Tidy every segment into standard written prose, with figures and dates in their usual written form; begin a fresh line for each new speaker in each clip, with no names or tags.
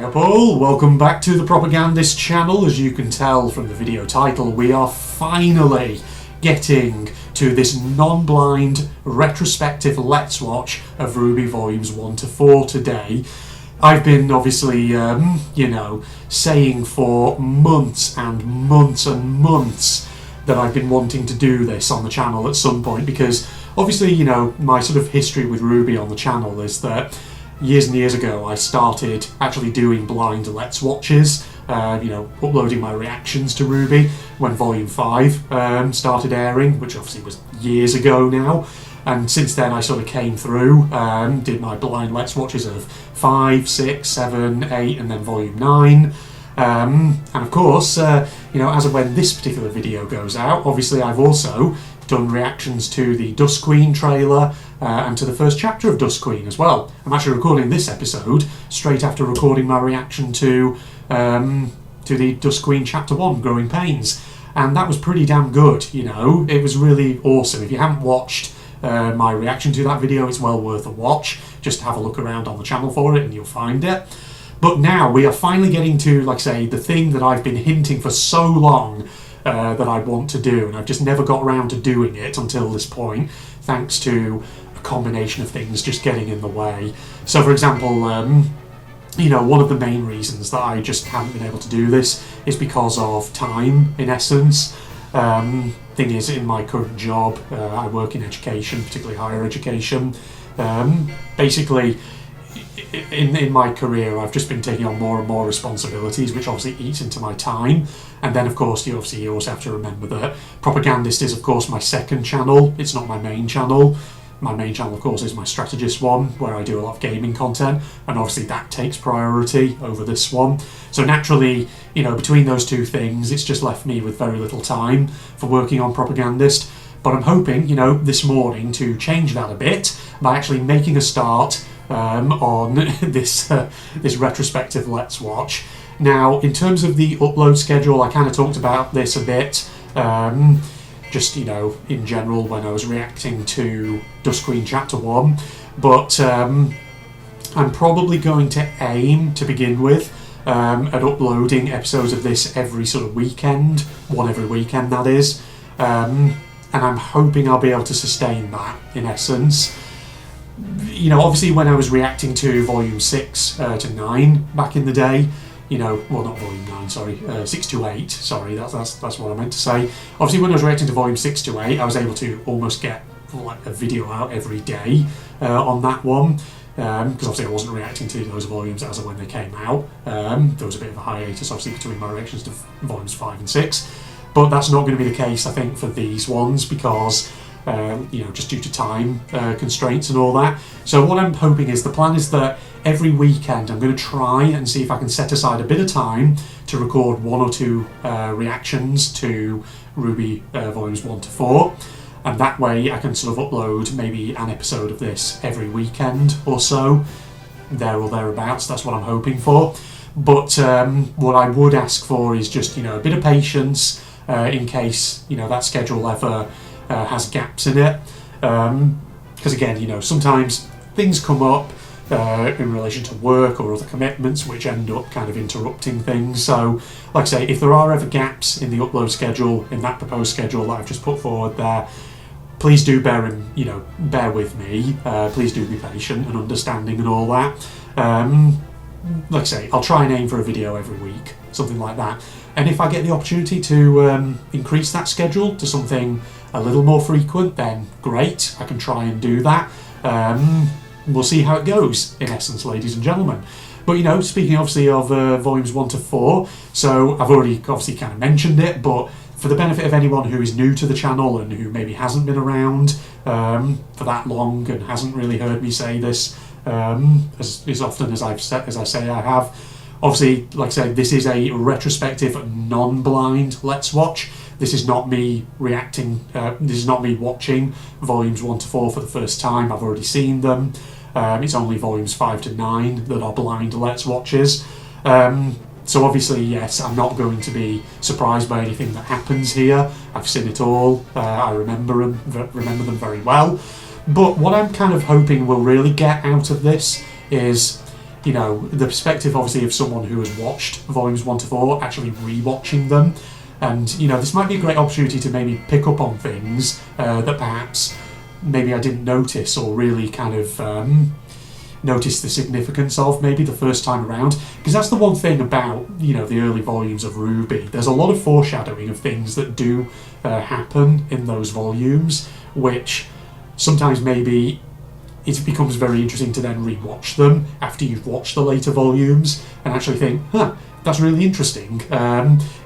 Hiya Paul, welcome back to the Propagandist channel. As you can tell from the video title, we are finally getting to this non-blind retrospective Let's Watch of RWBY Volumes 1 to 4 today. I've been obviously, saying for months and months and months that I've been wanting to do this on the channel at some point, because obviously, my sort of history with RWBY on the channel is that years and years ago I started actually doing blind Let's Watches, uploading my reactions to RWBY when Volume 5 started airing, which obviously was years ago now. And since then I sort of came through, did my blind Let's Watches of 5, 6, 7, 8 and then Volume 9. And of course, as of when this particular video goes out, obviously I've also done reactions to the Dusk Queen trailer and to the first chapter of Dusk Queen as well. I'm actually recording this episode straight after recording my reaction to the Dusk Queen Chapter 1, Growing Pains. And that was pretty damn good, It was really awesome. If you haven't watched my reaction to that video, it's well worth a watch. Just have a look around on the channel for it and you'll find it. But now we are finally getting to, like I say, the thing that I've been hinting for so long that I want to do, and I've just never got around to doing it until this point, thanks to a combination of things just getting in the way. So for example, one of the main reasons that I just haven't been able to do this is because of time, in essence. Thing is, in my current job, I work in education, particularly higher education. Basically, in my career, I've just been taking on more and more responsibilities, which obviously eats into my time. And then, of course, you also have to remember that Propagandist is, of course, my second channel. It's not my main channel. My main channel, of course, is my strategist one, where I do a lot of gaming content, and obviously that takes priority over this one. So naturally, between those two things, it's just left me with very little time for working on Propagandist. But I'm hoping, this morning to change that a bit by actually making a start on this retrospective Let's Watch. Now, in terms of the upload schedule, I kind of talked about this a bit, just, in general when I was reacting to Dusk Queen Chapter 1, but I'm probably going to aim, to begin with, at uploading episodes of this every sort of weekend, one every weekend that is, and I'm hoping I'll be able to sustain that, in essence. Obviously when I was reacting to Volume 6 to 9 back in the day, well, not Volume 9, sorry, 6 to 8, sorry, that's what I meant to say. Obviously when I was reacting to Volume 6 to 8, I was able to almost get like a video out every day on that one, because obviously I wasn't reacting to those volumes as of when they came out. There was a bit of a hiatus, obviously, between my reactions to Volumes 5 and 6, but that's not going to be the case, I think, for these ones, because just due to time constraints and all that. So what I'm hoping is, the plan is that every weekend I'm going to try and see if I can set aside a bit of time to record 1 or 2 reactions to RWBY Volumes 1 to 4, and that way I can sort of upload maybe an episode of this every weekend or so, there or thereabouts. That's what I'm hoping for. But what I would ask for is just a bit of patience in case that schedule ever has gaps in it, because again, sometimes things come up in relation to work or other commitments which end up kind of interrupting things. So like I say, if there are ever gaps in the upload schedule, in that proposed schedule that I've just put forward there, please do bear with me, please do be patient and understanding and all that. Like I say, I'll try and aim for a video every week, something like that. And if I get the opportunity to increase that schedule to something a little more frequent, then great, I can try and do that. We'll see how it goes, in essence, ladies and gentlemen. But speaking obviously of Volumes 1 to 4, so I've already obviously kind of mentioned it, but for the benefit of anyone who is new to the channel and who maybe hasn't been around for that long and hasn't really heard me say this as often as I say I have, obviously, like I said, this is a retrospective, non-blind Let's Watch. This is not me reacting, this is not me watching Volumes 1 to 4 for the first time. I've already seen them. It's only Volumes 5 to 9 that are blind Let's Watches. So obviously, yes, I'm not going to be surprised by anything that happens here. I've seen it all. I remember them very well. But what I'm kind of hoping we'll really get out of this is you know, the perspective obviously of someone who has watched volumes 1 to 4, actually re-watching them. And, you know, this might be a great opportunity to maybe pick up on things that perhaps maybe I didn't notice or really kind of notice the significance of maybe the first time around. Because that's the one thing about, you know, the early volumes of RWBY. There's a lot of foreshadowing of things that do happen in those volumes, which sometimes maybe it becomes very interesting to then re-watch them after you've watched the later volumes and actually think, huh, that's really interesting.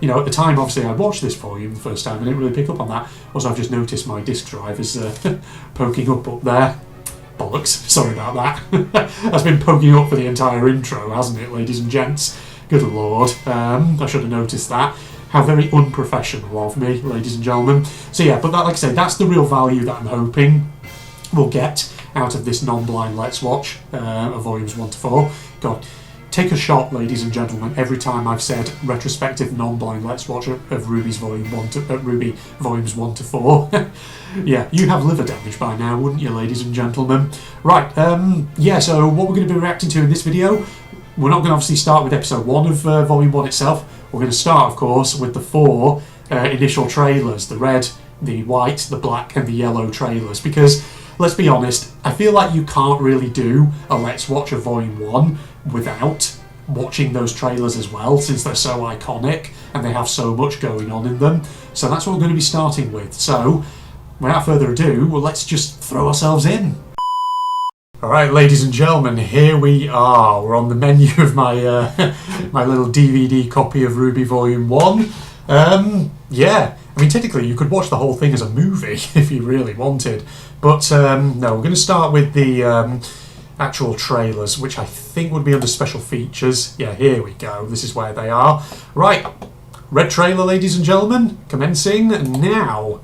You know, at the time, obviously, I watched this volume the first time and didn't really pick up on that. Also, I've just noticed my disc drive is poking up there. Bollocks, sorry about that. That's been poking up for the entire intro, hasn't it, ladies and gents? Good lord, I should have noticed that. How very unprofessional of me, ladies and gentlemen. So yeah, but that, like I say, that's the real value that I'm hoping we'll get out of this non-blind Let's Watch of volumes 1 to 4. God, take a shot, ladies and gentlemen, every time I've said retrospective non-blind Let's Watch of RWBY's RWBY Volumes 1 to 4. Yeah, you have liver damage by now, wouldn't you, ladies and gentlemen? Right, yeah, so what we're going to be reacting to in this video, we're not going to obviously start with episode 1 of Volume 1 itself. We're going to start, of course, with the 4 initial trailers, the red, the white, the black and the yellow trailers, because let's be honest, I feel like you can't really do a Let's Watch of Volume 1 without watching those trailers as well, since they're so iconic and they have so much going on in them. So that's what we're going to be starting with. So, without further ado, well, let's just throw ourselves in. Alright, ladies and gentlemen, here we are. We're on the menu of my my little DVD copy of RWBY Volume 1. Yeah, I mean, technically you could watch the whole thing as a movie if you really wanted. But no, we're going to start with the actual trailers, which I think would be under special features. Yeah, here we go. This is where they are. Right, red trailer, ladies and gentlemen, commencing now.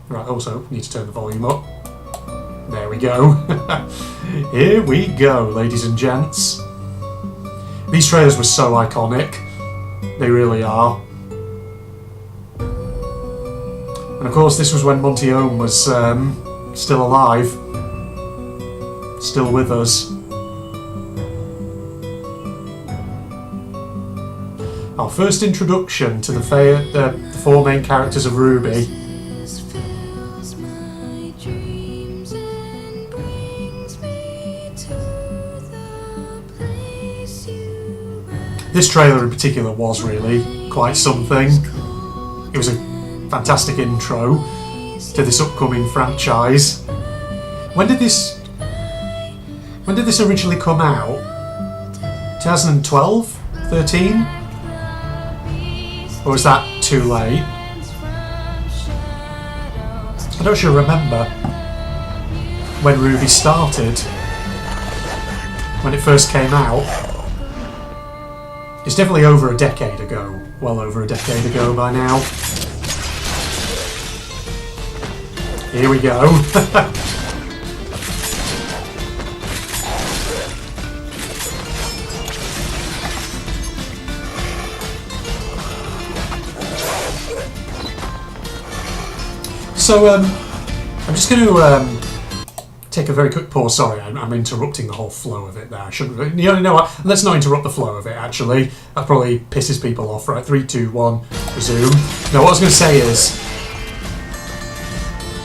Right, also, need to turn the volume up. There we go. Here we go, ladies and gents. These trailers were so iconic. They really are. And of course, this was when Monty Ohm was still alive. Still with us. Our first introduction to the 4 main characters of RWBY. This trailer in particular was really quite something. It was a fantastic intro to this upcoming franchise. When did this originally come out? 2012? 13? Or was that too late? I don't sure remember when RWBY started, when it first came out. It's definitely over a decade ago. Well over a decade ago by now. Here we go. So, I'm just going to take a very quick pause. Sorry, I'm interrupting the whole flow of it there. I shouldn't. You know what? Let's not interrupt the flow of it, actually. That probably pisses people off. Right, 3, 2, 1, resume. No, what I was going to say is,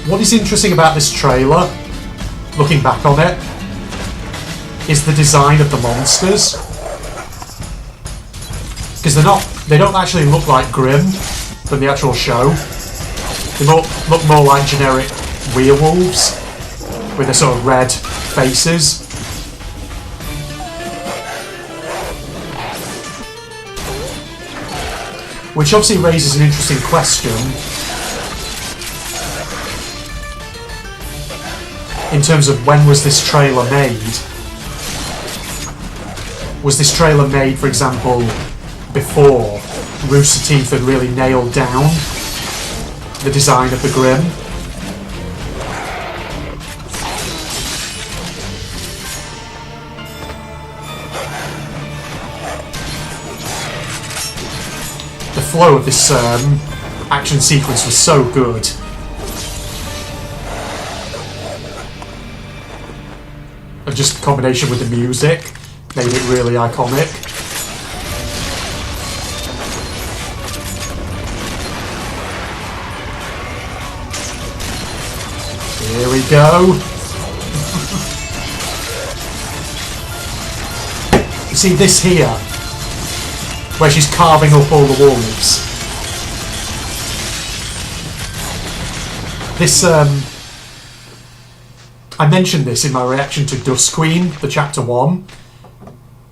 what is interesting about this trailer, looking back on it, is the design of the monsters. Because they don't actually look like Grimm from the actual show. They look more like generic werewolves with their sort of red faces. Which obviously raises an interesting question in terms of when was this trailer made? Was this trailer made, for example, before Rooster Teeth had really nailed down the design of the Grimm? The flow of this action sequence was so good. And just the combination with the music. made it really iconic. Here we go. You see this here, where she's carving up all the wolves. This, I mentioned this in my reaction to Dust Queen, the chapter 1.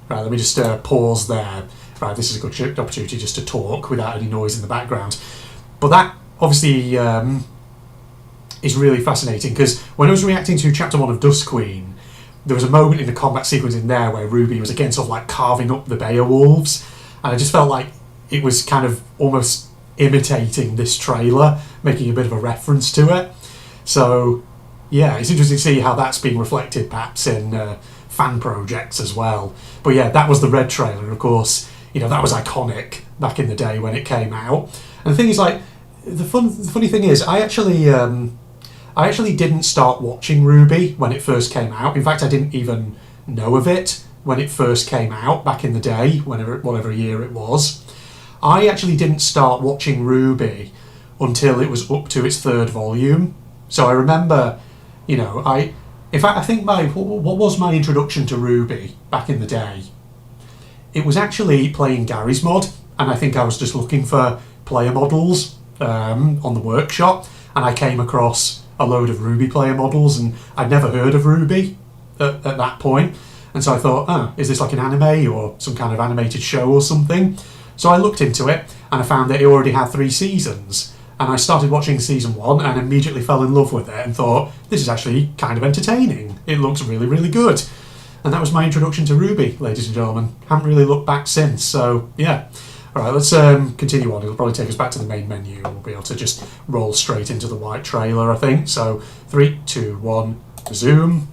Right, let me just pause there. Right, this is a good opportunity just to talk without any noise in the background. But that, obviously, is really fascinating, because when I was reacting to chapter 1 of Dust Queen, there was a moment in the combat sequence in there where RWBY was again sort of like carving up the Beowulfs, and I just felt like it was kind of almost imitating this trailer, making a bit of a reference to it. So yeah, it's interesting to see how that's being reflected perhaps in fan projects as well. But yeah, that was the Red trailer, and of course, you know, that was iconic back in the day when it came out. And the thing is, like, the funny thing is, I actually didn't start watching RWBY when it first came out. In fact, I didn't even know of it when it first came out back in the day, whatever year it was. I actually didn't start watching RWBY until it was up to its 3rd volume. So I remember, you know, in fact, I think what was my introduction to RWBY back in the day? It was actually playing Gary's Mod, and I think I was just looking for player models on the workshop, and I came across a load of RWBY player models, and I'd never heard of RWBY at that point. And so I thought, oh, is this like an anime or some kind of animated show or something? So I looked into it, and I found that it already had 3 seasons. And I started watching season 1 and immediately fell in love with it and thought, this is actually kind of entertaining. It looks really, really good. And that was my introduction to RWBY, ladies and gentlemen. Haven't really looked back since, so yeah. Alright, let's continue on. It'll probably take us back to the main menu. We'll be able to just roll straight into the white trailer, I think. So, 3, 2, 1, resume.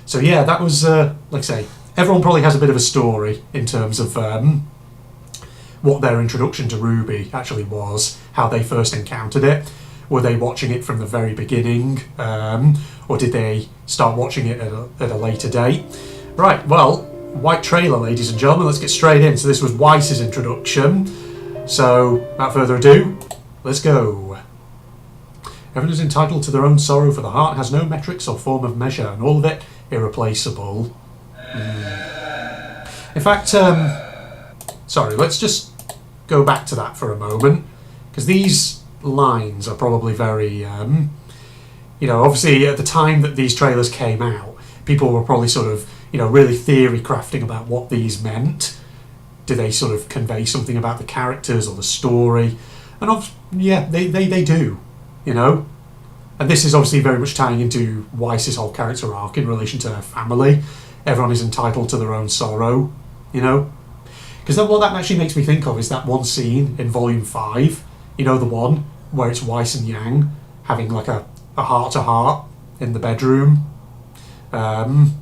So yeah, that was, like I say, everyone probably has a bit of a story in terms of what their introduction to RWBY actually was, how they first encountered it. Were they watching it from the very beginning, or did they start watching it at a later date? Right, well, white trailer, ladies and gentlemen, let's get straight in. So this was Weiss's introduction. So, without further ado, let's go. Everyone is entitled to their own sorrow, for the heart has no metrics or form of measure, and all of it irreplaceable. In fact, sorry, let's just go back to that for a moment, because these lines are probably very, you know, obviously at the time that these trailers came out, people were probably sort of, you know, really theory crafting about what these meant. Do they sort of convey something about the characters or the story? And yeah, they do, you know. And this is obviously very much tying into Weiss's whole character arc in relation to her family. Everyone is entitled to their own sorrow, you know. Because what that actually makes me think of is that one scene in Volume 5, you know, the one where it's Weiss and Yang having like a heart-to-heart in the bedroom. And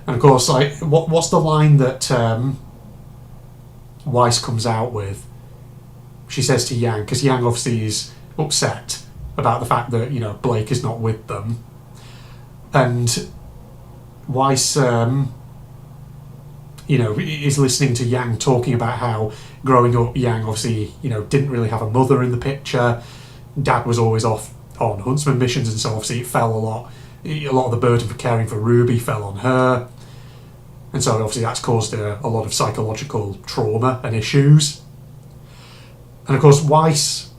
of course, like, what's the line that Weiss comes out with? She says to Yang, because Yang obviously is upset about the fact that, you know, Blake is not with them. And Weiss, you know, is listening to Yang talking about how growing up, Yang obviously, you know, didn't really have a mother in the picture. Dad was always off on huntsman missions, and so obviously it fell a lot of the burden for caring for RWBY fell on her. And so obviously that's caused a lot of psychological trauma and issues. And of course Weiss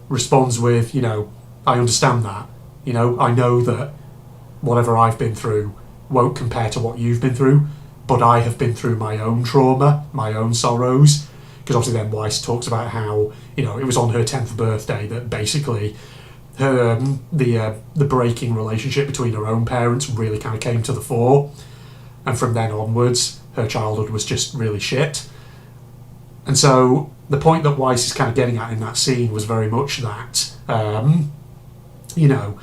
responds with, you know, I understand that. You know, I know that whatever I've been through won't compare to what you've been through, but I have been through my own trauma, my own sorrows. Because obviously then Weiss talks about how, you know, it was on her 10th birthday that basically her the breaking relationship between her own parents really kind of came to the fore. And from then onwards, her childhood was just really shit. And so the point that Weiss is kind of getting at in that scene was very much that, you know,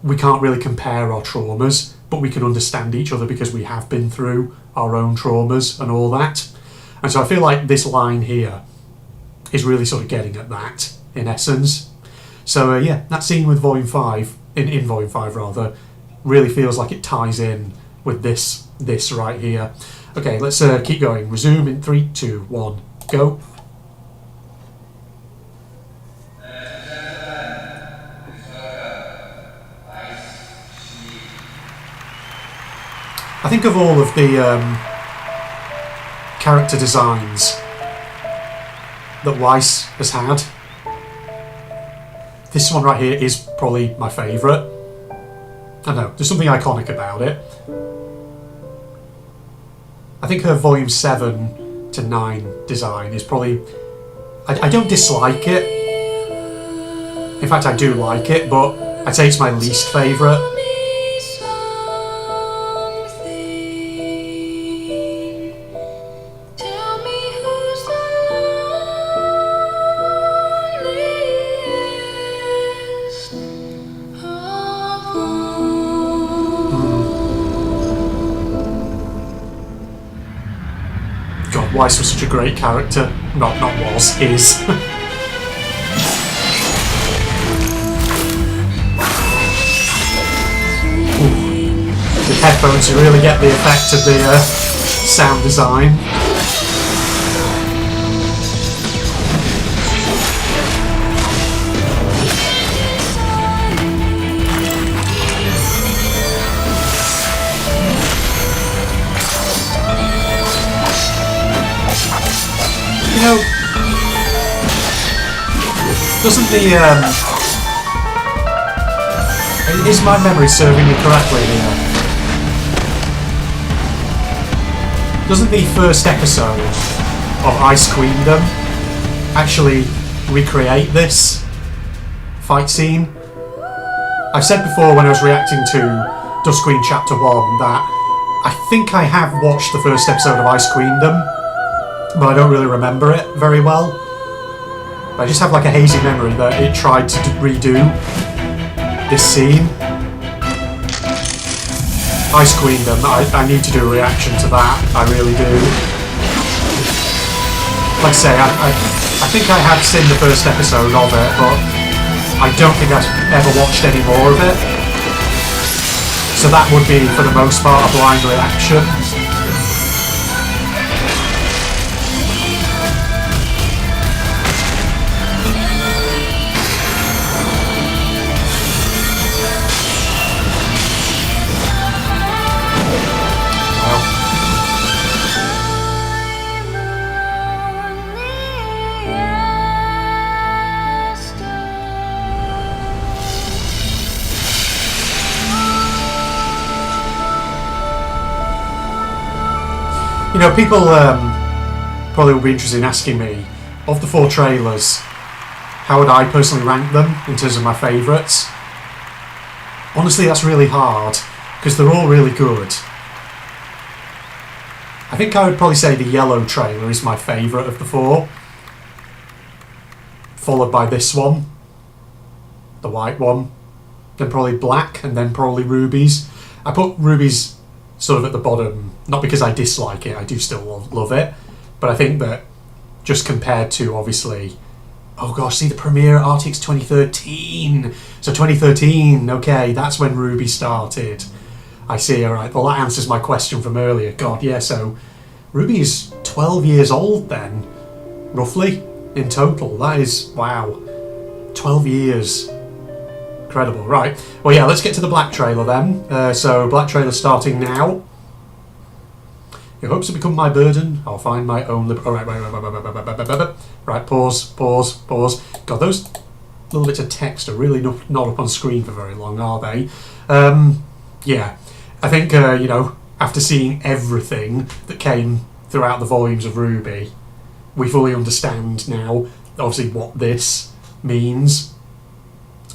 we can't really compare our traumas, but we can understand each other because we have been through our own traumas and all that. And so I feel like this line here is really sort of getting at that, in essence. So yeah, that scene with Volume 5, in Volume 5 rather, really feels like it ties in with this right here. Okay, let's keep going. Resume in 3, 2, 1, go. I think of all of the character designs that Weiss has had, this one right here is probably my favourite. I don't know, there's something iconic about it. I think her volume 7 to 9 design is probably... I don't dislike it. In fact, I do like it, but I'd say it's my least favourite. Weiss was such a great character. Not was, is. Ooh, with headphones you really get the effect of the sound design. You know, doesn't the is my memory serving me correctly here? Doesn't the first episode of Ice Queendom actually recreate this fight scene? I've said before when I was reacting to Dusk Queen Chapter 1 that I think I have watched the first episode of Ice Queendom, but I don't really remember it very well. But I just have like a hazy memory that it tried to redo this scene. Ice Queendom, I need to do a reaction to that, I really do. Like I say, I think I have seen the first episode of it, but I don't think I've ever watched any more of it. So that would be, for the most part, a blind reaction. You know, people probably will be interested in asking me, of the 4 trailers, how would I personally rank them in terms of my favourites? Honestly, that's really hard, because they're all really good. I think I would probably say the yellow trailer is my favourite of the 4, followed by this one, the white one, then probably black, and then probably RWBY's. I put RWBY's sort of at the bottom, not because I dislike it, I do still love it, but I think that just compared to, obviously, oh gosh, see the premiere at RTX 2013, so 2013, okay, that's when RWBY started. I see, alright, well that answers my question from earlier. God, yeah, so RWBY is 12 years old then, roughly, in total. That is, wow, 12 years. Incredible. Right, well yeah, let's get to the black trailer then. So black trailer starting now. Your hopes have become my burden, I'll find my own right, pause. God, those little bits of text are really not up on screen for very long, are they? Yeah, I think, you know, after seeing everything that came throughout the volumes of RWBY, we fully understand now, obviously, what this means.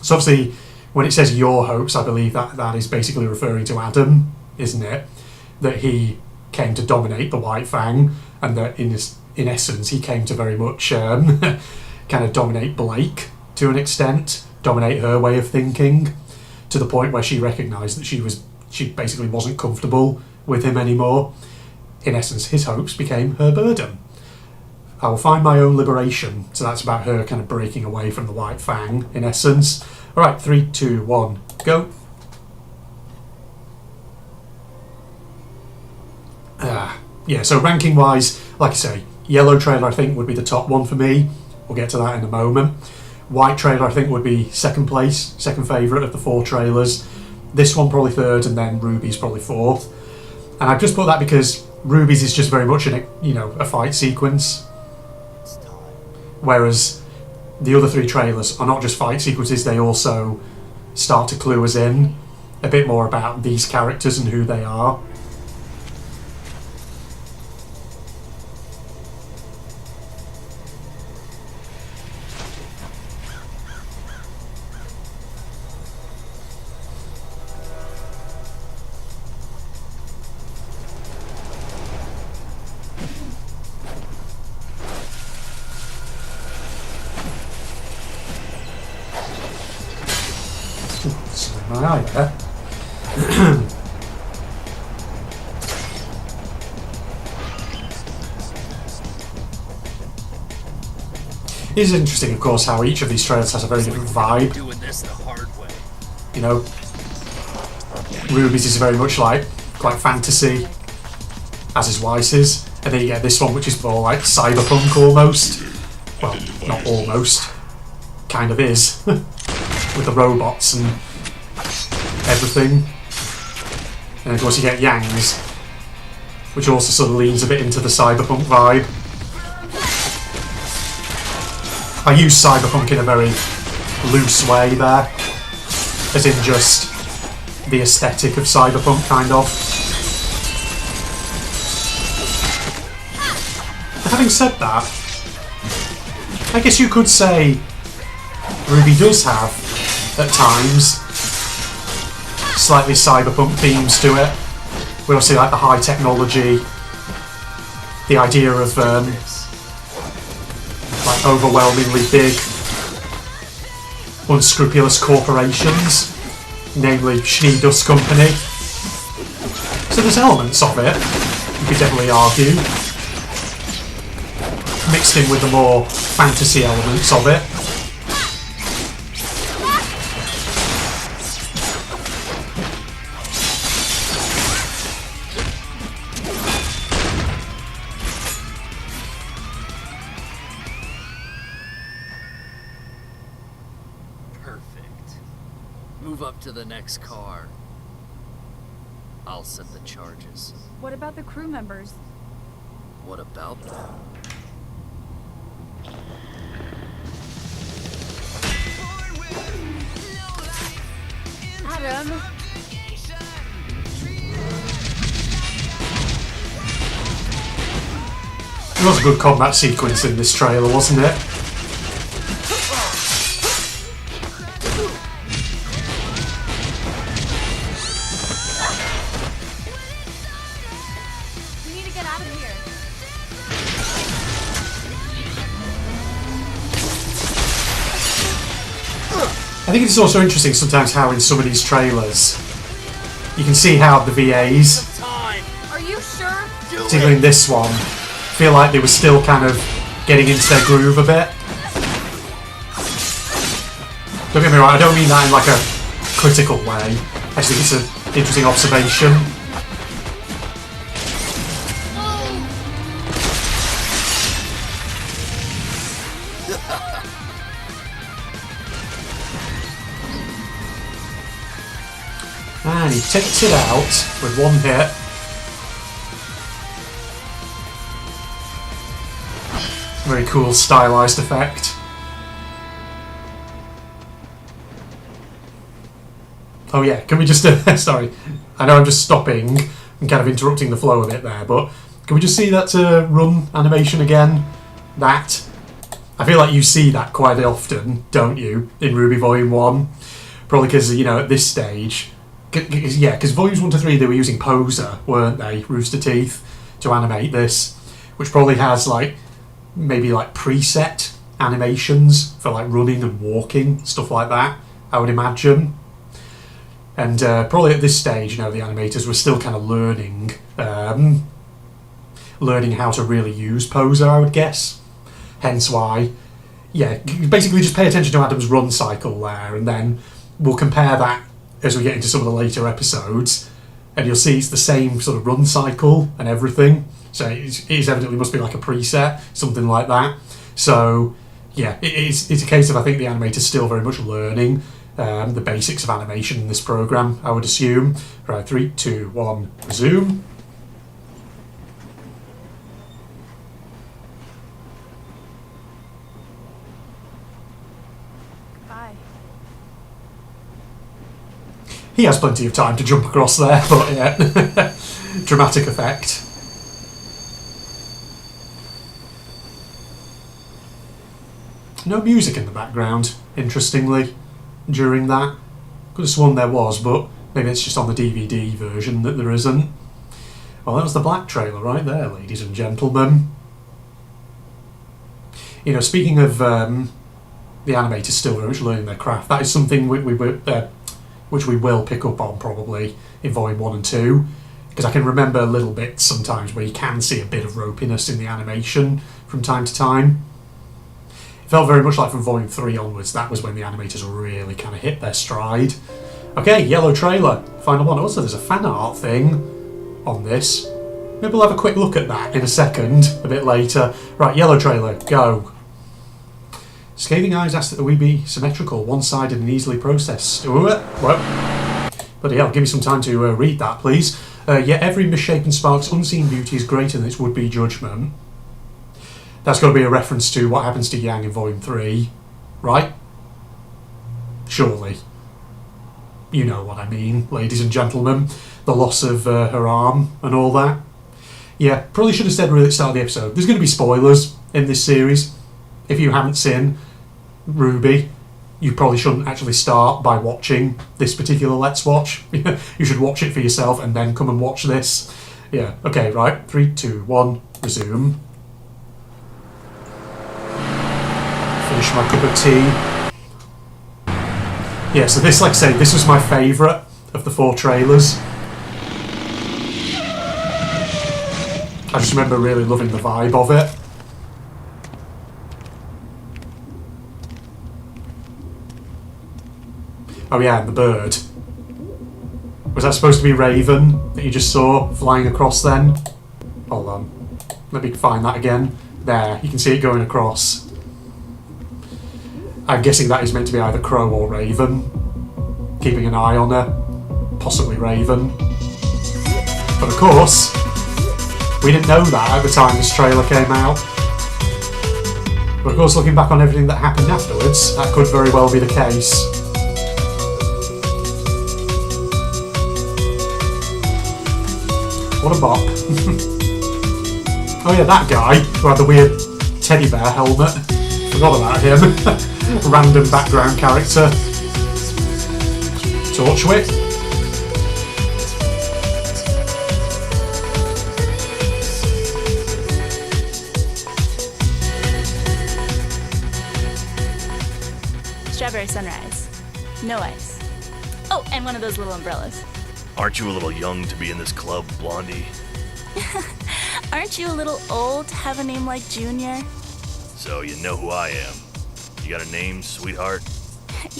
So obviously, when it says your hopes, I believe that is basically referring to Adam, isn't it? That he came to dominate the White Fang, and that in essence he came to very much kind of dominate Blake to an extent, dominate her way of thinking, to the point where she recognised that she basically wasn't comfortable with him anymore. In essence, his hopes became her burden. I will find my own liberation. So that's about her kind of breaking away from the White Fang, in essence. All right, 3, 2, 1, go. yeah, so ranking wise, like I say, yellow trailer I think would be the top one for me. We'll get to that in a moment. White trailer I think would be second place, second favourite of the 4 trailers. This one probably third, and then RWBY's probably fourth. And I've just put that because RWBY's is just very much a fight sequence, whereas the other 3 trailers are not just fight sequences, they also start to clue us in a bit more about these characters and who they are. My eye there. It is interesting, of course, how each of these trailers has a very different vibe. You know, RWBY's is very much like quite fantasy, as is Weiss's, and then you get this one, which is more like cyberpunk almost. Well, not almost, kind of is, with the robots and everything. And of course you get Yang's, which also sort of leans a bit into the cyberpunk vibe. I use cyberpunk in a very loose way there, as in just the aesthetic of cyberpunk, kind of. But having said that, I guess you could say RWBY does have, at times, slightly cyberpunk themes to it. We obviously like the high technology, the idea of like overwhelmingly big, unscrupulous corporations, namely Schnee Dust Company. So there's elements of it, you could definitely argue, mixed in with the more fantasy elements of it.
Move up to the next car. I'll set the charges.
What about the crew members?
What about them?
Adam?
It was a good combat sequence in this trailer, wasn't it?
We need to get out of here.
I think it's also interesting sometimes how in some of these trailers you can see how the VAs,
Are you sure?
particularly in this one, feel like they were still kind of getting into their groove a bit. Don't get me wrong, I don't mean that in like a critical way. I just think it's an interesting observation. And he takes it out with one hit. Very cool stylized effect. Oh yeah, can we just, sorry, I know I'm just stopping and kind of interrupting the flow a bit there, but can we just see that run animation again? That, I feel like you see that quite often, don't you, in RWBY Volume 1? Probably because, you know, at this stage, yeah, because Volumes 1 to 3 they were using Poser, weren't they, Rooster Teeth, to animate this, which probably has like, maybe like preset animations for like running and walking, stuff like that, I would imagine. And probably at this stage, you know, the animators were still kind of learning how to really use Poser, I would guess. Hence why, yeah, basically just pay attention to Adam's run cycle there, and then we'll compare that as we get into some of the later episodes, and you'll see it's the same sort of run cycle and everything. So it is evidently must be like a preset, something like that. So yeah, it's a case of, I think the animator's still very much learning the basics of animation in this program, I would assume. Right, 3, 2, 1, resume.
Bye.
He has plenty of time to jump across there, but yeah, dramatic effect. No music in the background, interestingly, during that. Could have sworn there was, but maybe it's just on the DVD version that there isn't. Well, that was the black trailer right there, ladies and gentlemen. You know, speaking of the animators still very much learning their craft, that is something which we will pick up on probably in Volume 1 and 2, because I can remember a little bit sometimes where you can see a bit of ropiness in the animation from time to time. Felt very much like from Volume 3 onwards, that was when the animators really kind of hit their stride. Okay, yellow trailer, final one. Also, there's a fan art thing on this. Maybe we'll have a quick look at that in a second, a bit later. Right, yellow trailer, go. Scathing eyes ask that the RWBY be symmetrical, one-sided and easily processed. Well, bloody hell, give me some time to read that, please. Yet every misshapen spark's unseen beauty is greater than its would-be judgment. That's got to be a reference to what happens to Yang in Volume 3, right? Surely. You know what I mean, ladies and gentlemen. The loss of her arm and all that. Yeah, probably should have said really at the start of the episode. There's going to be spoilers in this series. If you haven't seen RWBY, you probably shouldn't actually start by watching this particular Let's Watch. You should watch it for yourself and then come and watch this. Yeah, okay, right. 3, 2, 1, resume. Finish my cup of tea. Yeah, so this, like I say, this was my favourite of the 4 trailers. I just remember really loving the vibe of it. Oh yeah, and the bird. Was that supposed to be Raven that you just saw flying across then? Hold on. Let me find that again. There, you can see it going across. I'm guessing that is meant to be either Crow or Raven. Keeping an eye on her. Possibly Raven. But of course, we didn't know that at the time this trailer came out. But of course, looking back on everything that happened afterwards, that could very well be the case. What a bop. Oh yeah, that guy who had the weird teddy bear helmet. Forgot about him. Random background character. Torchwick.
Strawberry sunrise. No ice. Oh, and one of those little umbrellas.
Aren't you a little young to be in this club, Blondie?
Aren't you a little old to have a name like Junior?
So you know who I am. You got a name, sweetheart?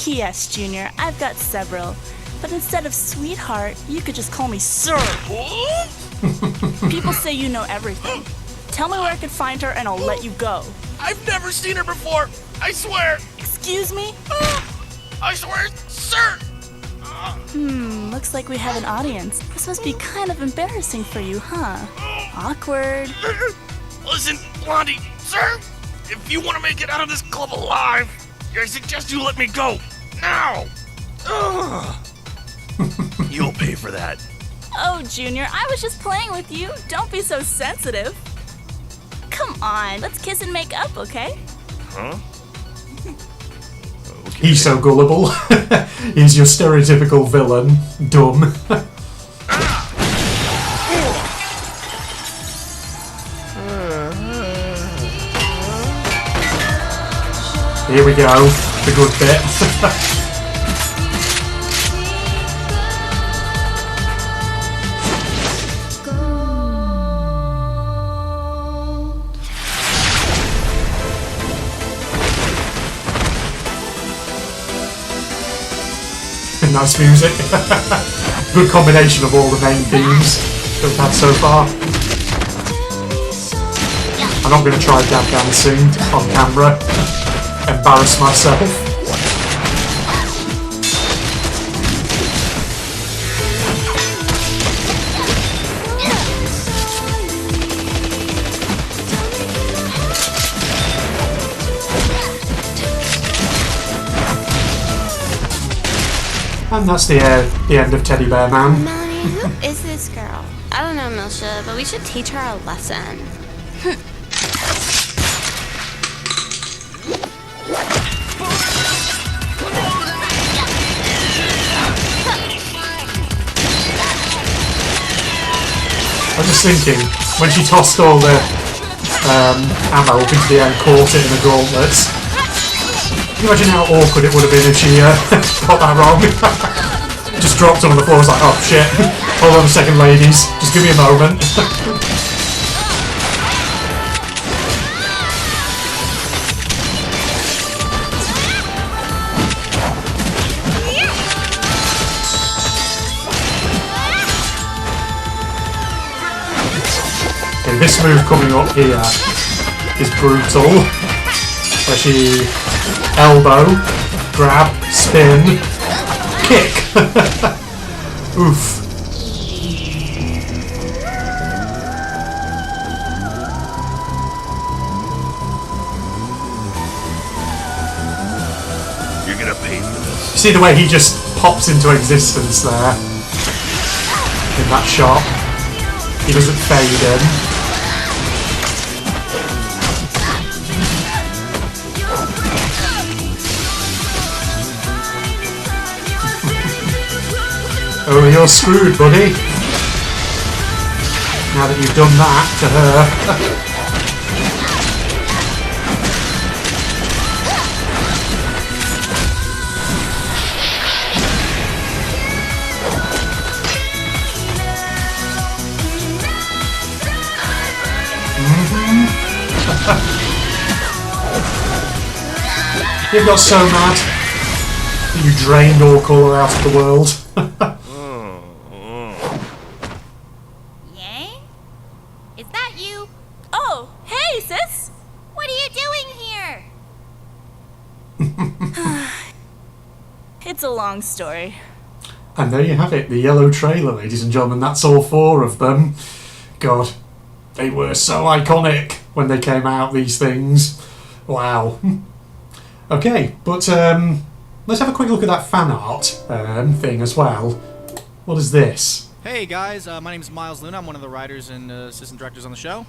Yes, Junior, I've got several. But instead of sweetheart, you could just call me Sir. People say you know everything. Tell me where I can find her and I'll let you go.
I've never seen her before. I swear.
Excuse me?
I swear, sir.
Looks like we have an audience. This must be kind of embarrassing for you, huh? Awkward.
Listen, Blondie, sir. If you want to make it out of this club alive, I suggest you let me go. Now. You'll pay for that.
Oh, Junior, I was just playing with you. Don't be so sensitive. Come on, let's kiss and make up, okay?
Huh? Okay.
He's so gullible. He's your stereotypical villain. Dumb. Here we go. The good bit. Nice music. Good combination of all the main themes that we've had so far. I'm not going to try dab dancing on camera. Embarrass myself. And that's the end of Teddy Bear Man.
Melanie, who is this girl? I don't know, Milsha, but we should teach her a lesson.
I'm just thinking, when she tossed all the ammo up into the air and caught it in the gauntlets, can you imagine how awkward it would have been if she got that wrong? Just dropped on the floor, was like, oh shit, hold on a second ladies, just give me a moment. Okay, this move coming up here is brutal. Where she elbow, grab, spin, kick. Oof.
You're gonna pay for this.
You see the way he just pops into existence there in that shot. He doesn't fade in. Oh, you're screwed, buddy. Now that you've done that to her. You got so mad that you drained all colour out of the world.
It's a long story.
And there you have it, the yellow trailer, ladies and gentlemen. That's all 4 of them. God, they were so iconic when they came out, these things. Wow. Okay, but let's have a quick look at that fan art thing as well. What is this?
Hey guys, my name is Miles Luna. I'm one of the writers and assistant directors on the show.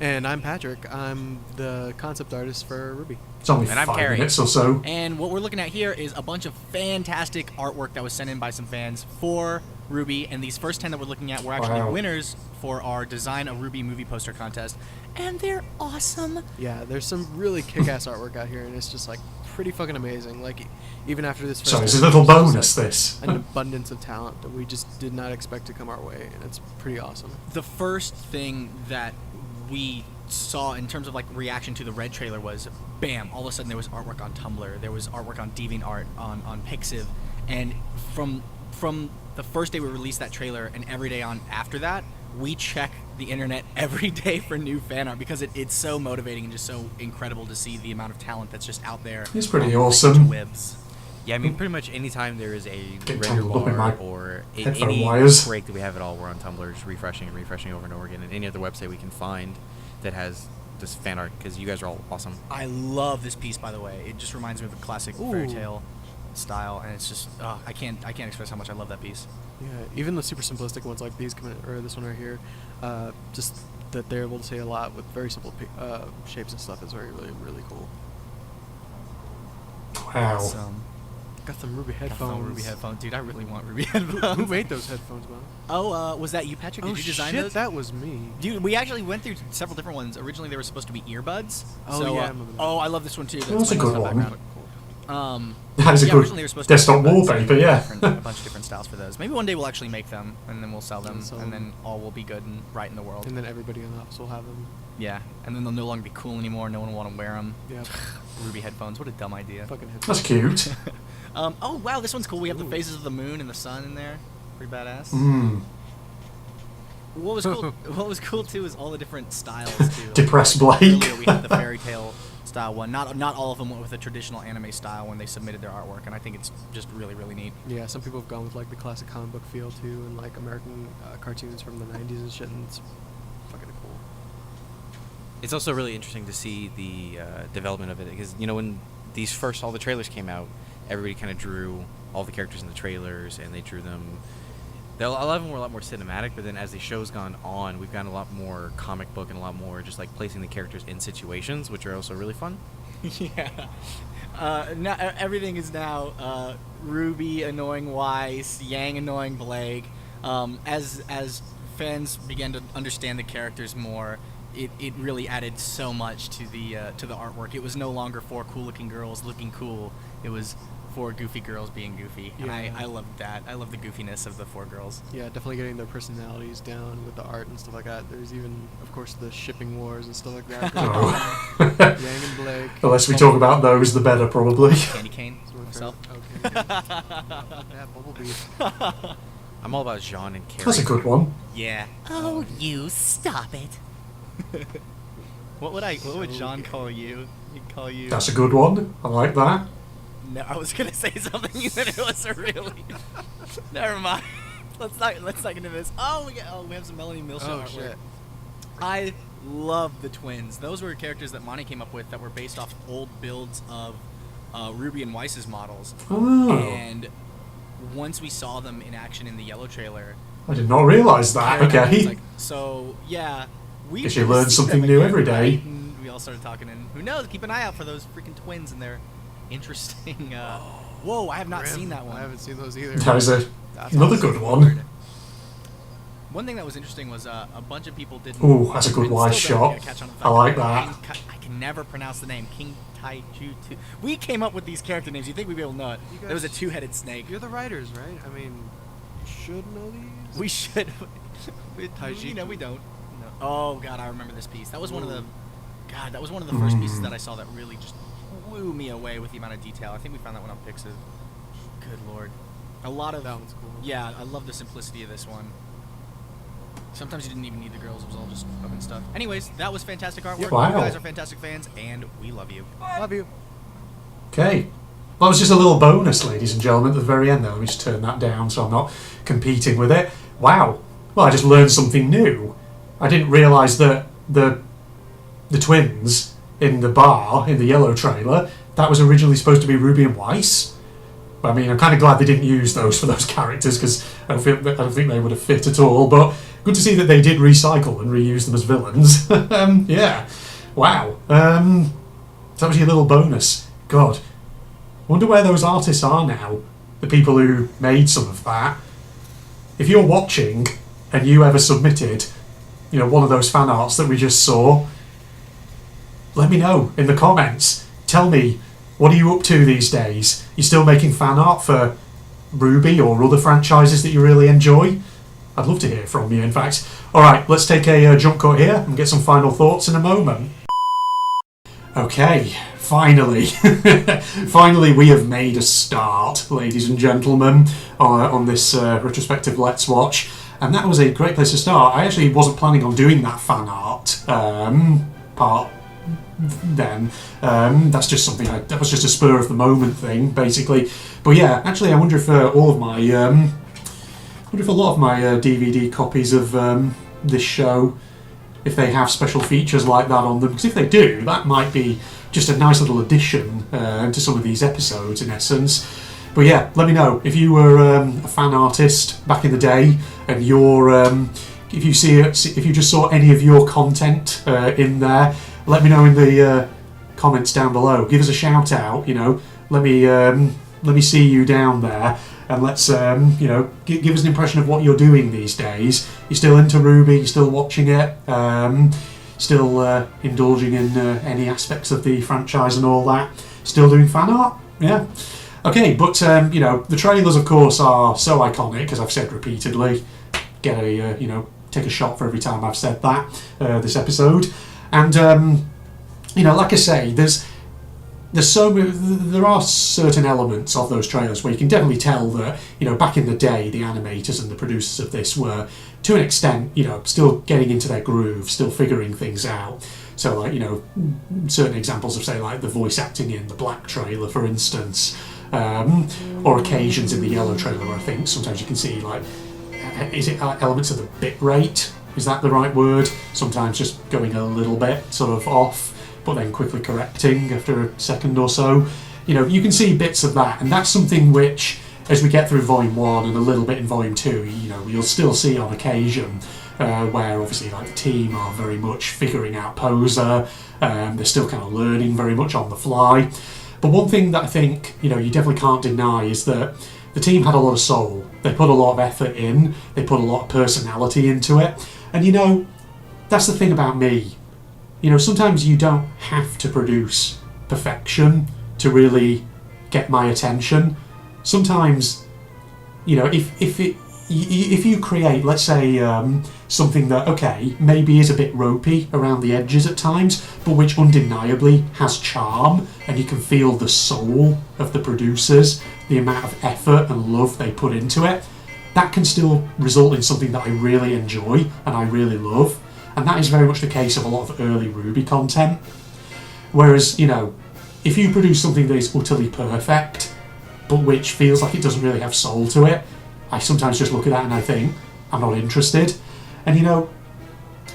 And I'm Patrick. I'm the concept artist for RWBY.
It's only
And I'm
5
Carrie.
minutes or so.
And what we're looking at here is a bunch of fantastic artwork that was sent in by some fans for RWBY. And these first 10 that we're looking at were actually winners for our Design a RWBY movie poster contest. And they're awesome.
Yeah, there's some really kick-ass artwork out here, and it's just like pretty fucking amazing. Like even after this first
So it's a
one,
little
there's just,
bonus,
like,
this.
an abundance of talent that we just did not expect to come our way, and it's pretty awesome.
The first thing that we saw in terms of like reaction to the Red trailer was bam, all of a sudden there was artwork on Tumblr, there was artwork on DeviantArt, on Pixiv, and from the first day we released that trailer and every day on after that, we check the internet every day for new fan art because it's so motivating and just so incredible to see the amount of talent that's just out there.
It's pretty
on the
awesome.
webs.
Yeah, I mean, pretty much anytime there is a
Getting
render
tangled up in my
bar or
headphone
any
wires.
break that we have at all, we're on Tumblr just refreshing and refreshing over and over again, and any other website we can find that has this fan art, because you guys are all awesome.
I love this piece, by the way. It just reminds me of a classic fairy
Ooh.
tale style, and it's just I can't express how much I love that piece.
Yeah, even the super simplistic ones like these coming, or this one right here, just that they're able to say a lot with very simple shapes and stuff is really cool.
Wow.
Got some RWBY
Got
headphones.
some RWBY headphones. Dude, I really want RWBY headphones.
Who made those headphones, man?
Oh, was that you, Patrick? Did you design
shit,
those?
that was me.
Dude, we actually went through several different ones. Originally, they were supposed to be earbuds.
Oh,
so,
yeah, I remember that.
Oh, I love this one too.
That's a
my
good
custom
one.
background.
That is a
yeah,
good
originally they were supposed to be
desktop
earbuds.
wallpaper, yeah.
A bunch of different styles for those. Maybe one day we'll actually make them, and then we'll sell them, and then all will be good and right in the world.
And then everybody in the office will have them.
Yeah, and then they'll no longer be cool anymore. No one will want to wear them.
Yeah.
RWBY headphones. What a dumb idea.
Fucking headphones.
That's cute.
Oh wow, this one's cool. We have the phases of the moon and the sun in there. Pretty badass.
Mm.
What was cool? What was cool too is all the different styles too.
Depressed
Like,
Blake.
Earlier we had the fairy tale style one. Not all of them went with a traditional anime style when they submitted their artwork, and I think it's just really neat.
Yeah, some people have gone with like the classic comic book feel too, and like American cartoons from the 90s and shit, and it's fucking cool.
It's also really interesting to see the development of it, because when all the trailers came out, everybody kind of drew all the characters in the trailers, and they drew them. A lot of them were a lot more cinematic, but then as the show's gone on, we've gotten a lot more comic book and a lot more just like placing the characters in situations, which are also really fun.
Yeah. Now everything is now RWBY annoying Weiss, Yang annoying Blake. As fans began to understand the characters more, it really added so much to the artwork. It was no longer 4 cool-looking girls looking cool. It was 4 goofy girls being goofy.
Yeah.
And I loved that. I love the goofiness of the 4 girls.
Yeah, definitely getting their personalities down with the art and stuff like that. There's even, of course, the shipping wars and stuff like that.
Oh.
Yang and Blake.
The less we talk about those, the better, probably.
Candy cane myself.
Okay. Yeah, Bumblebee.
I'm all about Jean and Carrie.
That's a good one.
Yeah.
Oh, you stop it.
What would John call you? He'd call you.
That's a good one. I like that.
No, I was gonna say something that it was really. Never mind. Let's not get into this. We have some Melanie Milsha artwork.
Shit.
I love the twins. Those were characters that Monty came up with that were based off old builds of RWBY and Weiss's models.
Oh.
And once we saw them in action in the yellow trailer,
I did not realise that. Okay.
Like, so yeah, we
Guess you learn something new every day.
And we all started talking, and who knows? Keep an eye out for those freaking twins and their interesting. Whoa, I have not seen that one.
I haven't seen those either.
That is
That's
another
awesome.
good one.
One thing that was interesting was a bunch of people didn't.
Ooh, that's a good
and
wide
still don't
shot.
catch on the fact
I like that.
I can never pronounce the name. King Tai Ju. We came up with these character names. You think we'd be able to know it?
You
There was a
guys-
2-headed snake.
You're the writers, right? I mean, you should know these.
We should.
Taiji.
We don't. No. Oh God, I remember this piece. That was one of the.
Ooh.
God, that was one of the first pieces that I saw that really just blew me away with the amount of detail. I think we found that one on Pixiv. Good lord, a lot of
That one's cool.
Yeah, I love the simplicity of this one. Sometimes you didn't even need the girls; it was all just fun stuff. Anyways, that was fantastic artwork.
Wow.
You guys are fantastic fans, and we love you.
Love you.
Okay. Well, that was just a little bonus, ladies and gentlemen, at the very end there. Let me just turn that down so I'm not competing with it. Wow. Well, I just learned something new. I didn't realise that the twins in the bar, in the yellow trailer, that was originally supposed to be RWBY and Weiss. I mean, I'm kind of glad they didn't use those for those characters, because I don't think they would have fit at all, but good to see that they did recycle and reuse them as villains. Yeah. Wow. That was your little bonus. God. I wonder where those artists are now, the people who made some of that. If you're watching and you ever submitted, one of those fan arts that we just saw, let me know in the comments. Tell me, what are you up to these days? You still making fan art for RWBY or other franchises that you really enjoy? I'd love to hear from you, in fact. Alright, let's take a jump cut here and get some final thoughts in a moment. Okay, finally. Finally we have made a start, ladies and gentlemen, on this retrospective Let's Watch. And that was a great place to start. I actually wasn't planning on doing that fan art part then. That's just something, that was just a spur of the moment thing, basically. But yeah, actually I wonder if all of my, I wonder if a lot of my DVD copies of this show, if they have special features like that on them, because if they do, that might be just a nice little addition to some of these episodes in essence. But yeah, let me know if you were a fan artist back in the day, and if you just saw any of your content in there. Let me know in the comments down below. Give us a shout out. Let me see you down there, and let's give us an impression of what you're doing these days. You're still into RWBY? You're still watching it? Still indulging in any aspects of the franchise and all that? Still doing fan art? Yeah. Okay, but the trailers, of course, are so iconic, as I've said repeatedly. Get a take a shot for every time I've said that this episode. And like I say, there are certain elements of those trailers where you can definitely tell that, you know, back in the day, the animators and the producers of this were, to an extent, you know, still getting into their groove, still figuring things out. So, like, you know, certain examples of, say, like the voice acting in the Black trailer, for instance, or occasions in the Yellow trailer where I think sometimes you can see, like, is it elements of the bit rate? Is that the right word? Sometimes just going a little bit sort of off, but then quickly correcting after a second or so. You know, you can see bits of that, and that's something which, as we get through Volume 1 and a little bit in Volume 2, you know, you'll still see on occasion, where obviously like the team are very much figuring out Poser, they're still kind of learning very much on the fly. But one thing that I think, you know, you definitely can't deny is that the team had a lot of soul. They put a lot of effort in, they put a lot of personality into it, and you know, that's the thing about me. You know, sometimes you don't have to produce perfection to really get my attention. Sometimes, you know, if you create, let's say, something that, okay, maybe is a bit ropey around the edges at times, but which undeniably has charm, and you can feel the soul of the producers, the amount of effort and love they put into it, that can still result in something that I really enjoy and I really love. And that is very much the case of a lot of early RWBY content. Whereas, you know, if you produce something that is utterly perfect, but which feels like it doesn't really have soul to it, I sometimes just look at that and I think, I'm not interested. And you know,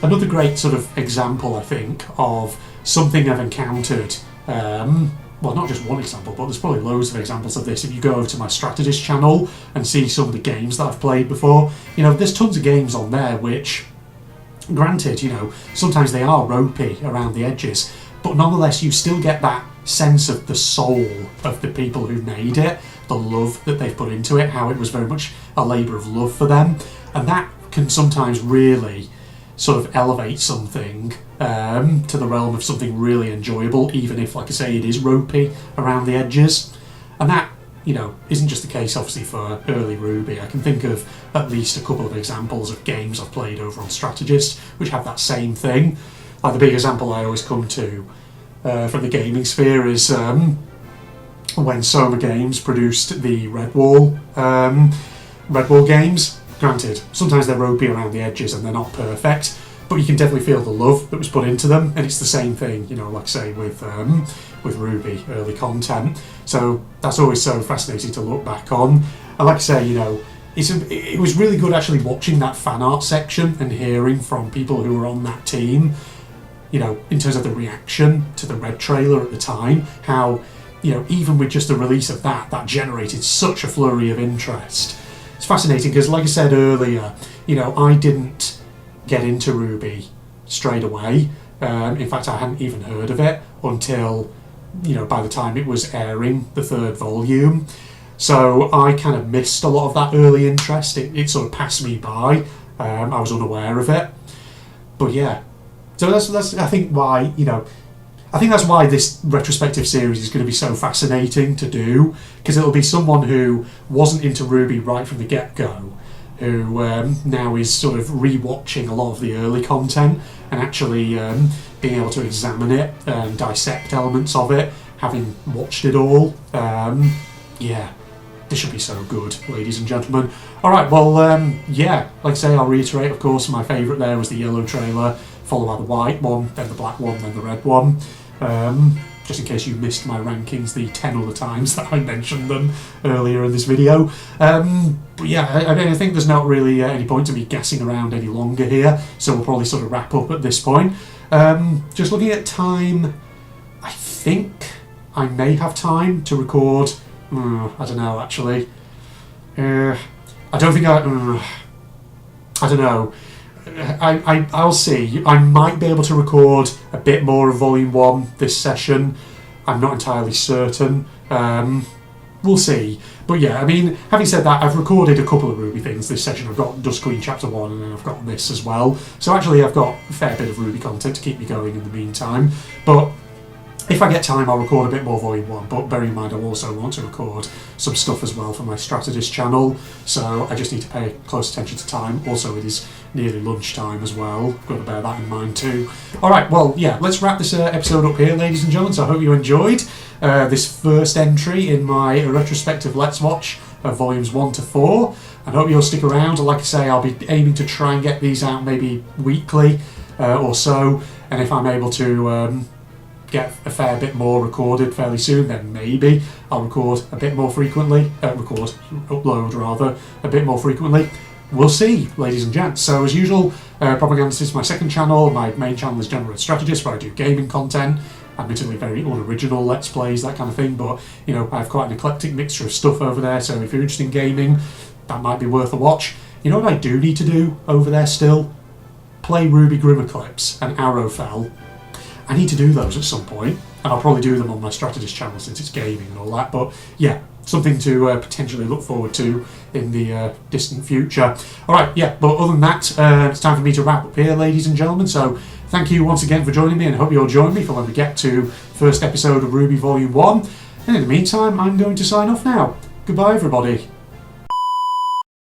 another great sort of example, I think, of something I've encountered, well, not just one example, but there's probably loads of examples of this. If you go over to my Strategist channel and see some of the games that I've played before, you know, there's tons of games on there which, granted, you know, sometimes they are ropey around the edges, but nonetheless you still get that sense of the soul of the people who made it, the love that they've put into it, how it was very much a labour of love for them, and that can sometimes really sort of elevate something to the realm of something really enjoyable, even if, like I say, it is ropey around the edges. And that, you know, isn't just the case obviously for early RWBY. I can think of at least a couple of examples of games I've played over on Strategist which have that same thing. Like the big example I always come to from the gaming sphere is when Soma Games produced the Redwall games. Granted, sometimes they're ropey around the edges and they're not perfect, but you can definitely feel the love that was put into them, and it's the same thing, you know, like I say, with RWBY early content. So that's always so fascinating to look back on. And like I say, you know, it was really good actually watching that fan art section and hearing from people who were on that team, you know, in terms of the reaction to the Red trailer at the time, how, you know, even with just the release of that generated such a flurry of interest. It's fascinating because, like I said earlier, you know, I didn't get into RWBY straight away. In fact, I hadn't even heard of it until, you know, by the time it was airing the 3rd volume. So I kind of missed a lot of that early interest. It sort of passed me by. I was unaware of it. But yeah, so that's I think why, you know, I think that's why this retrospective series is going to be so fascinating to do, because it'll be someone who wasn't into RWBY right from the get-go, who now is sort of re-watching a lot of the early content and actually being able to examine it and dissect elements of it, having watched it all. Yeah, this should be so good, ladies and gentlemen. Alright, well, yeah, like I say, I'll reiterate, of course, my favourite there was the yellow trailer, followed by the white one, then the black one, then the red one. Just in case you missed my rankings the 10 other times that I mentioned them earlier in this video. But yeah, I think there's not really any point to me gassing around any longer here, so we'll probably sort of wrap up at this point. Just looking at time, I think I may have time to record, I don't know actually. I don't think I don't know. I'll see. I might be able to record a bit more of Volume 1 this session. I'm not entirely certain. We'll see. But yeah, I mean, having said that, I've recorded a couple of RWBY things this session. I've got Dusk Queen Chapter 1 and then I've got this as well. So actually I've got a fair bit of RWBY content to keep me going in the meantime. But If I get time, I'll record a bit more Volume 1, but bear in mind I also want to record some stuff as well for my Strategist channel, so I just need to pay close attention to time. Also, it is nearly lunchtime as well, got to bear that in mind too. Alright, well, yeah, let's wrap this episode up here, ladies and gentlemen, so I hope you enjoyed this first entry in my retrospective Let's Watch of Volumes 1 to 4. I hope you'll stick around. Like I say, I'll be aiming to try and get these out maybe weekly or so, and if I'm able to get a fair bit more recorded fairly soon, then maybe I'll record a bit more frequently, upload rather, a bit more frequently. We'll see, ladies and gents. So as usual, Propagandist is my second channel. My main channel is General Strategist, where I do gaming content, admittedly very unoriginal Let's Plays, that kind of thing, but you know, I have quite an eclectic mixture of stuff over there, so if you're interested in gaming, that might be worth a watch. You know what I do need to do over there still? Play RWBY Grimmer clips and Arrowfell. I need to do those at some point, and I'll probably do them on my Strategist channel since it's gaming and all that, but yeah, something to potentially look forward to in the distant future. Alright, yeah, but other than that, it's time for me to wrap up here, ladies and gentlemen, so thank you once again for joining me, and I hope you'll join me for when we get to first episode of RWBY Volume 1, and in the meantime, I'm going to sign off now. Goodbye, everybody.